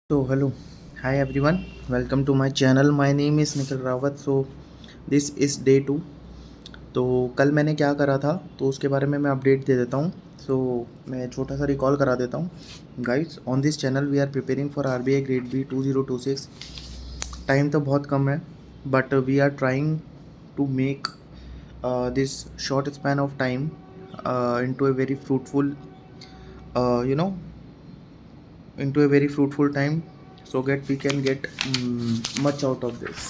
So hello, hi everyone. Welcome to my channel. My name is Nikhil Rawat. So this is day 2. तो कल मैंने क्या करा था तो उसके बारे में मैं अपडेट दे देता हूँ. सो मैं छोटा सा रिकॉल करा देता हूँ. Guys, on this channel we are preparing for RBI grade B 2026. Time तो बहुत कम है, but we are trying to make this short span of time into a very fruitful, you know, into a very fruitful time, so that we can get much out of this.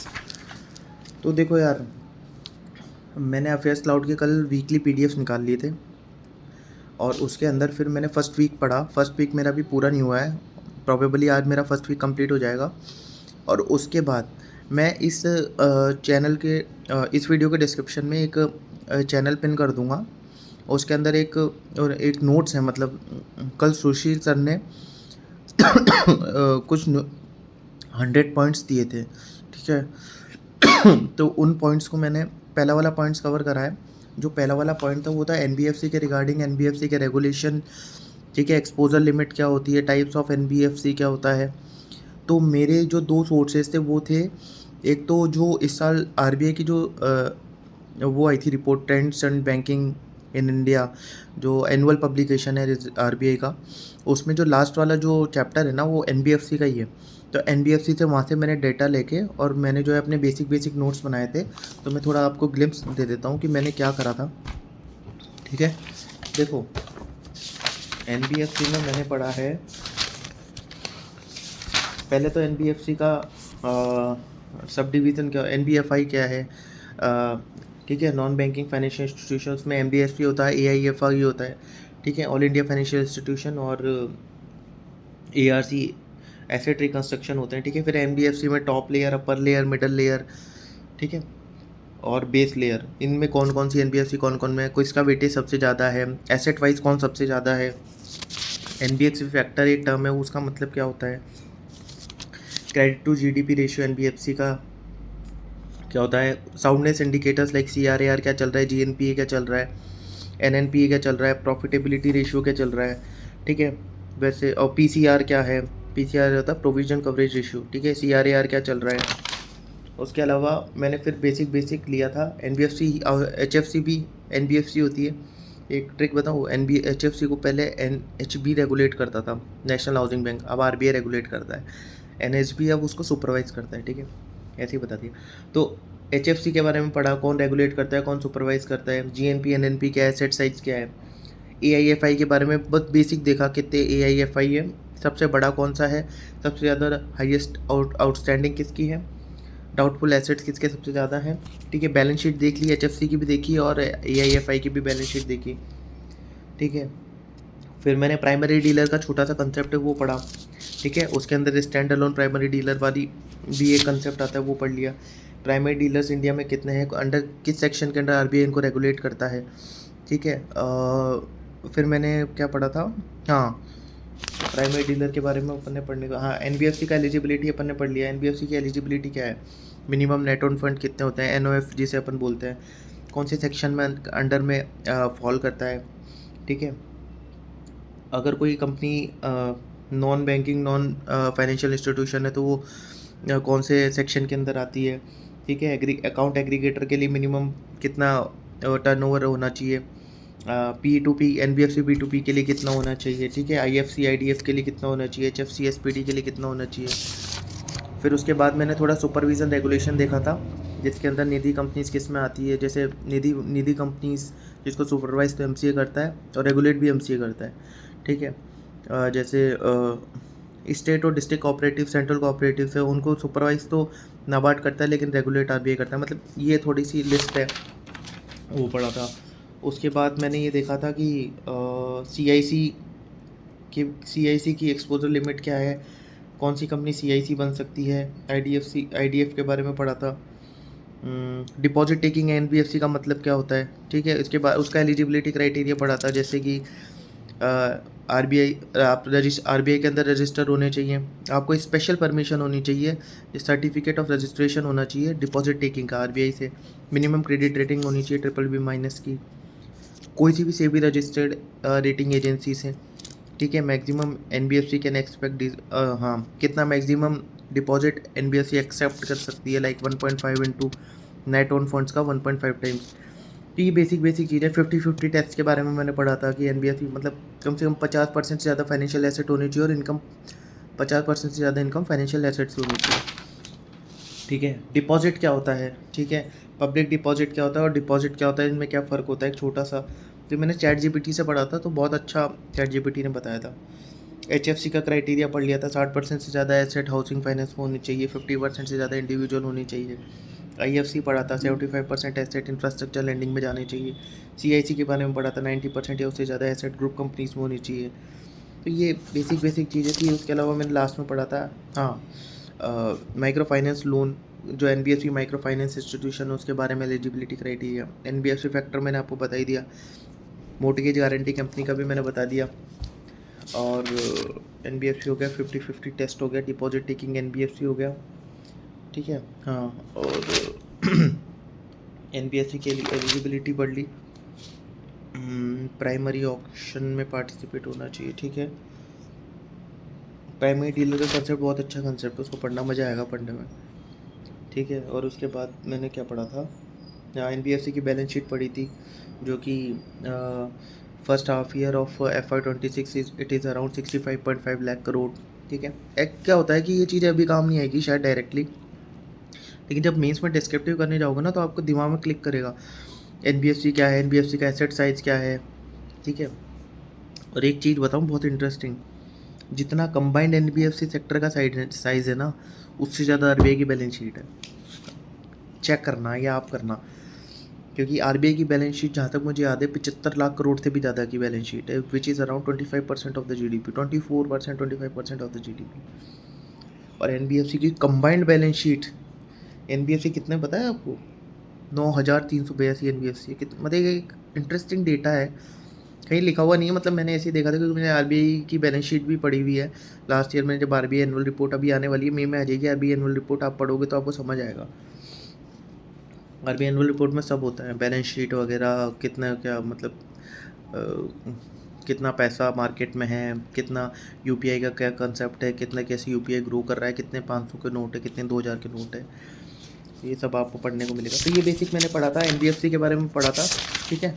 तो देखो यार, मैंने affairs cloud के कल weekly PDFs निकाल लिए थे, और उसके अंदर फिर मैंने फर्स्ट वीक पढ़ा. फर्स्ट वीक मेरा भी पूरा नहीं हुआ है, प्रॉबेबली आज मेरा फर्स्ट वीक कंप्लीट हो जाएगा. और उसके बाद मैं इस चैनल के इस वीडियो के डिस्क्रिप्शन में एक चैनल पिन कर दूंगा. उसके अंदर एक नोट्स है, मतलब कल सुशील सर ने कुछ 100 पॉइंट्स दिए थे, ठीक है. तो उन पॉइंट्स को मैंने पहला वाला पॉइंट्स कवर करा है. जो पहला वाला पॉइंट था वो था एनबीएफसी के रिगार्डिंग एनबीएफसी के रेगुलेशन, ठीक है. एक्सपोजर लिमिट क्या होती है, टाइप्स ऑफ एनबीएफसी क्या होता है. तो मेरे जो दो सोर्सेज थे वो थे, एक तो जो इस साल आरबीआई की जो वो आई थी report, trends and banking in India, जो एनुअल पब्लिकेशन है आरबीआई का, उसमें जो लास्ट वाला जो चैप्टर है ना वो एनबीएफसी का ही है. तो एनबीएफसी से वहाँ से मैंने डेटा लेके और मैंने जो है अपने बेसिक नोट्स बनाए थे. तो मैं थोड़ा आपको ग्लिम्स दे देता हूँ कि मैंने क्या करा था, ठीक है. देखो, एनबीएफसी में मैंने पढ़ा है, पहले तो एनबीएफसी का सब डिवीज़न क्या, एनबीएफआई क्या है, ठीक है. नॉन बैंकिंग फाइनेंशियल इंस्टीट्यूशंस में एनबीएफसी होता है, एआईएफआई होता है, ठीक है, ऑल इंडिया फाइनेंशियल इंस्टीट्यूशन, और एआरसी एसेट रिकंस्ट्रक्शन होते हैं, ठीक है. फिर एनबीएफसी में top layer, upper layer, middle layer, ठीक है, और बेस लेयर. इनमें कौन कौन सी एनबीएफसी कौन कौन में किसका वेटेज सबसे ज़्यादा है, एसेट वाइज कौन सबसे ज़्यादा है. एनबीएफसी फैक्टर एक टर्म है, उसका मतलब क्या होता है. Credit to GDP ratio NBFC का क्या होता है. साउंडनेस इंडिकेटर्स लाइक सीआरएआर क्या चल रहा है, जीएनपीए क्या चल रहा है, एनएनपीए क्या चल रहा है, प्रॉफिटेबिलिटी रेशियो क्या चल रहा है, ठीक है. वैसे और पीसीआर क्या है, पीसीआर होता है प्रोविजन कवरेज रेशियो, ठीक है. सीआरएआर क्या चल रहा है. उसके अलावा मैंने फिर बेसिक लिया था. एनबीएफसी एचएफसी भी एनबीएफसी होती है. एक ट्रिक बताऊँ, एचएफसी को पहले एनएचबी रेगुलेट करता था, नेशनल हाउसिंग बैंक. अब आरबीआई रेगुलेट करता है. एनएचबी अब उसको सुपरवाइज करता है, ठीक है. ऐसे ही बता दिया. तो एचएफसी के बारे में पढ़ा, कौन रेगुलेट करता है, कौन सुपरवाइज करता है, जीएनपी एनएनपी क्या है, सेट साइज क्या है. एआईएफआई के बारे में बस बेसिक देखा, कितने एआईएफआई है, सबसे बड़ा कौन सा है, सबसे ज़्यादा हाईएस्ट आउटस्टैंडिंग किसकी है, डाउटफुल एसेट्स किसके सबसे ज़्यादा है, ठीक है. बैलेंस शीट देख ली, एचएफसी की भी देखी और एआईएफआई की भी बैलेंस शीट देखी, ठीक है. फिर मैंने प्राइमरी डीलर का छोटा सा कंसेप्ट है वो पढ़ा, ठीक है. उसके अंदर स्टैंड अलोन प्राइमरी डीलर वाली भी एक कंसेप्ट आता है, वो पढ़ लिया. प्राइमरी डीलर्स इंडिया में कितने हैं, अंडर किस सेक्शन के अंडर आरबीआई इनको रेगुलेट करता है, ठीक है. फिर मैंने क्या पढ़ा था, हाँ, प्राइमरी डीलर के बारे में अपन ने पढ़ने का, हाँ, एनबीएफसी का एलिजिबिलिटी अपन ने पढ़ लिया. एनबीएफसी की एलिजिबिलिटी क्या है, मिनिमम नेट ऑन फंड कितने होते हैं, एनओएफ जिसे अपन बोलते हैं, कौन से सेक्शन में अंडर में फॉल करता है, ठीक है. अगर कोई company non banking non financial institution है तो वो कौन से सेक्शन के अंदर आती है, ठीक है. अकाउंट एग्रीगेटर के लिए मिनिमम कितना टर्नओवर होना चाहिए, P to P NBFC P to P के लिए कितना होना चाहिए, ठीक है. आईएफसी आईडीएफ के लिए कितना होना चाहिए, एचएफसी एसपीडी के लिए कितना होना चाहिए. फिर उसके बाद मैंने थोड़ा सुपरविजन रेगुलेशन देखा था, जिसके अंदर निधि कंपनीज किस में आती है. जैसे निधि कंपनीज जिसको सुपरवाइज तो एमसीए करता है और रेगुलेट भी एमसीए करता है, ठीक है. जैसे स्टेट और डिस्ट्रिक्ट कोऑपरेटिव, सेंट्रल कोऑपरेटिव है, उनको सुपरवाइज तो नाबार्ड करता है लेकिन रेगुलेट आरबीआई करता है. मतलब ये थोड़ी सी लिस्ट है, वो पढ़ा था. उसके बाद मैंने ये देखा था कि सीआईसी की एक्सपोजर लिमिट क्या है, कौन सी कंपनी सीआईसी बन सकती है. आईडीएफ के बारे में पढ़ा था. डिपॉजिट टेकिंग एनबीएफसी का मतलब क्या होता है, ठीक है. इसके बाद उसका एलिजिबिलिटी क्राइटेरिया पढ़ा था, जैसे कि आरबीआई आरबीआई के अंदर रजिस्टर होने चाहिए, आपको स्पेशल परमिशन होनी चाहिए, सर्टिफिकेट ऑफ रजिस्ट्रेशन होना चाहिए डिपॉजिट टेकिंग का आरबीआई से, मिनिमम क्रेडिट रेटिंग होनी चाहिए BBB- की, कोई सी भी सेबी रजिस्टर्ड रेटिंग एजेंसी से, ठीक है, मैक्सिमम एनबीएफसी कैन एक्सपेक्ट, हाँ, कितना मैक्सिमम डिपॉजिट एनबीएफसी एक्सेप्ट कर सकती है, like 1.5 into net own funds का 1.5 टाइम्स। तो ये बेसिक बेसिक चीज़ है। 50-50 टेस्ट के बारे में मैंने पढ़ा था कि एनबीएफसी मतलब कम से कम 50% से ज़्यादा फाइनेंशियल एसेट होनी चाहिए, और इनकम 50% से ज़्यादा इनकम फाइनेंशियल एसेट से होनी चाहिए। ठीक है, डिपॉजिट क्या होता है, ठीक है, पब्लिक डिपॉजिट क्या होता है और डिपॉजिट क्या होता है, इनमें क्या फ़र्क होता है, एक छोटा सा जो मैंने चैट जीपीटी से पढ़ा था, तो बहुत अच्छा चैट जीपीटी ने बताया था। एचएफसी का क्राइटेरिया पढ़ लिया था, 60% से ज़्यादा एसेट हाउसिंग फाइनेंस में होनी चाहिए, 50% से ज़्यादा इंडिविजुअल होनी चाहिए। आईएफसी पढ़ा था, 75% एसेट इंफ्रास्ट्रक्चर लैंडिंग में जाने चाहिए। सीआईसी के बारे में पढ़ा था, 90% या उससे ज़्यादा एसेट ग्रुप कंपनीज में होनी चाहिए। तो ये बेसिक बेसिक चीज़ें थी। उसके अलावा मैंने लास्ट में पढ़ा था, हाँ, माइक्रो फाइनेंस लोन, जो एनबीएफसी माइक्रो फाइनेंस इंस्टीट्यूशन है उसके बारे में एलिजिबिलिटी क्राइटेरिया, एनबीएफसी फैक्टर मैंने आपको बता ही दिया, मोर्टगेज गारंटी कंपनी का भी मैंने बता दिया, और एनबीएफसी हो गया, 50-50 टेस्ट हो गया, डिपॉजिट टेकिंग एनबीएफसी हो गया, ठीक है, हाँ, और एनबीएफसी के लिए एलिजिबिलिटी पढ़ ली, प्राइमरी ऑक्शन में पार्टिसिपेट होना चाहिए, ठीक है, प्राइमरी डीलर का कंसेप्ट बहुत अच्छा कंसेप्ट है, उसको पढ़ना मज़ा आएगा पढ़ने में, ठीक है। और उसके बाद मैंने क्या पढ़ा था, एनबीएफसी की बैलेंस शीट पढ़ी थी, जो कि first half year of FY26 it is around 65.5 lakh crore, ठीक है। एक क्या होता है कि ये चीज़ें अभी काम नहीं आएगी शायद डायरेक्टली, लेकिन जब मेंस में डिस्क्रिप्टिव करने जाओगे ना तो आपको दिमाग में क्लिक करेगा एनबीएफसी क्या है, एनबीएफसी का एसेट साइज क्या है, ठीक है। और एक चीज़ बताऊँ बहुत इंटरेस्टिंग, जितना कंबाइंड एनबीएफसी सेक्टर का साइज है ना, उससे ज़्यादा आरबीआई की बैलेंस शीट है। चेक करना या आप करना, क्योंकि आरबीआई की बैलेंस शीट जहाँ तक मुझे याद है 75 लाख करोड़ से भी ज़्यादा की बैलेंस शीट है, which is around 25% of the GDP, 24% 25% of the GDP. और एनबीएफसी की कंबाइंड बैलेंस शीट, एनबीएफसी कितने पता है आपको, 9,382 एनबीएफसी, मतलब एक इंटरेस्टिंग डेटा है, कहीं लिखा हुआ नहीं है, मतलब मैंने ऐसे ही देखा था क्योंकि मैंने आरबीआई की बैलेंस शीट भी पढ़ी हुई है लास्ट ईयर में, जब आरबीआई एनुअल रिपोर्ट अभी आने वाली है, मई में आ जाएगी आरबीआई एनुअल रिपोर्ट, आप पढ़ोगे तो आपको समझ आएगा। आरबीआई एनुअल रिपोर्ट में सब होता है, बैलेंस शीट वगैरह, कितना क्या मतलब कितना पैसा मार्केट में है, कितना यूपीआई का क्या कंसेप्ट है, कितना कैसे यूपीआई ग्रो कर रहा है, कितने 500 के नोट है, कितने 2000 के नोट है, ये सब आपको पढ़ने को मिलेगा। तो ये बेसिक मैंने पढ़ा था, एनबीएफसी के बारे में पढ़ा था, ठीक है।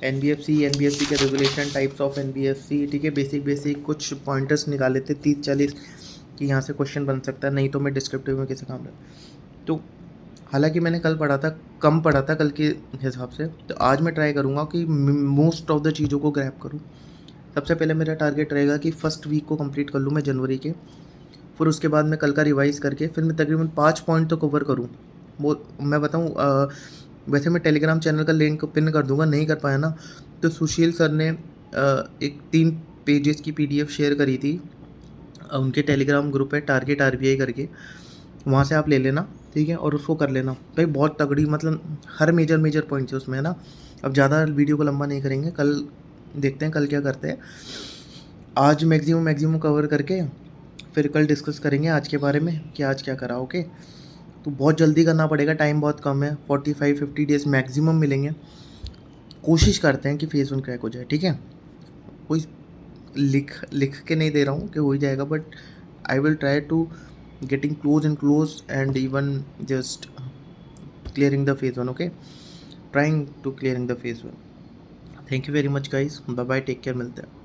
एनबीएफसी के रेगुलेशन, टाइप्स ऑफ एनबीएफसी, ठीक है, बेसिक बेसिक कुछ पॉइंटर्स निकाले थे 30-40 कि यहाँ से क्वेश्चन बन सकता है, नहीं तो मैं डिस्क्रिप्टिव में कैसे काम रहा। तो हालांकि मैंने कल पढ़ा था, कम पढ़ा था कल के हिसाब से, तो आज मैं ट्राई करूँगा कि मोस्ट ऑफ द चीज़ों को ग्रैब करूँ। सबसे पहले मेरा टारगेट रहेगा कि फर्स्ट वीक को कंप्लीट कर लूँ मैं जनवरी के, फिर उसके बाद मैं कल का रिवाइज़ करके फिर मैं तकरीबन 5 पॉइंट तो कवर करूँ। वो मैं बताऊँ, वैसे मैं टेलीग्राम चैनल का लिंक पिन कर दूंगा, नहीं कर पाया ना तो सुशील सर ने एक 3 पेजेस की पीडीएफ शेयर करी थी उनके टेलीग्राम ग्रुप है टारगेट आरबीआई करके, वहाँ से आप ले लेना, ठीक है, और उसको कर लेना भाई, बहुत तगड़ी, मतलब हर मेजर पॉइंट्स है उसमें, है ना। अब ज़्यादा वीडियो को लंबा नहीं करेंगे, कल देखते हैं कल क्या करते हैं, आज मैक्सिमम कवर करके फिर कल डिस्कस करेंगे आज के बारे में कि आज क्या करा, ओके। तो बहुत जल्दी करना पड़ेगा, टाइम बहुत कम है, 45-50 डेज मैक्सिमम मिलेंगे, कोशिश करते हैं कि फेज़ 1 क्रैक हो जाए, ठीक है। कोई लिख के नहीं दे रहा हूँ कि हो ही जाएगा, but I will try to getting close and even just clearing the phase 1, okay, trying to clearing the phase 1. Thank you very much guys, bye bye, take care, मिलते हैं।